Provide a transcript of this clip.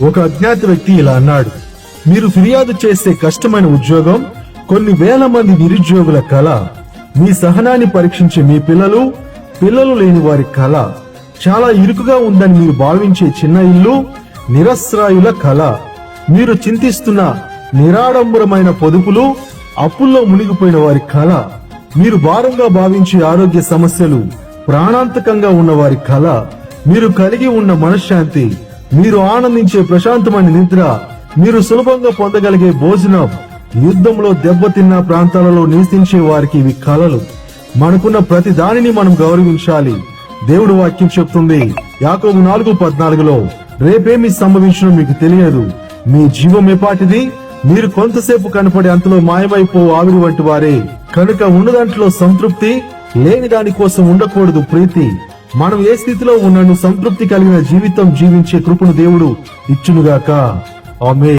ఒక అజ్ఞాత వ్యక్తి ఇలా అన్నాడు, మీరు ఫిర్యాదు చేసే కష్టమైన ఉద్యోగం, కొన్ని వేల మంది నిరుద్యోగుల కళ, మీ సహనాన్ని పరీక్షించే మీ పిల్లలు, పిల్లలు లేని వారి కళ, చాలా ఇరుకుగా ఉందని మీరు భావించే చిన్న ఇల్లు, నిరస్రాయుల కళ, మీరు చింతిస్తున్న నిరాడంబరమైన పొదుపులు, అప్పుల్లో మునిగిపోయిన వారి కళ, మీరు భారంగా భావించే ఆరోగ్య సమస్యలు, ప్రాణాంతకంగా ఉన్న వారి కళ, మీరు కలిగి ఉన్న మనశ్శాంతి, మీరు ఆనందించే ప్రశాంతమైన నిద్ర, మీరు సులభంగా పొందగలిగే భోజనం, యుద్ధంలో దెబ్బతిన్న ప్రాంతాలలో నివసించే వారికి ఇవి కళలు. మనకున్న ప్రతి దానిని మనం గౌరవించాలి. దేవుడు వాక్యం చెప్తుంది యాకోబు 4:14లో, రేపేమి సంభవించడం మీకు తెలియదు, మీ జీవం ఏపాటిది, మీరు కొంతసేపు కనపడి అంతలో మాయమైపో ఆవిరి వంటి వారే. కనుక ఉన్నదాంట్లో సంతృప్తి, లేని దాని కోసం ఉండకూడదు ప్రీతి. మనం ఏ స్థితిలో ఉన్నను సంతృప్తి కలిగిన జీవితం జీవించే కృపను దేవుడు ఇచ్చునుగాక. ఆమేన్.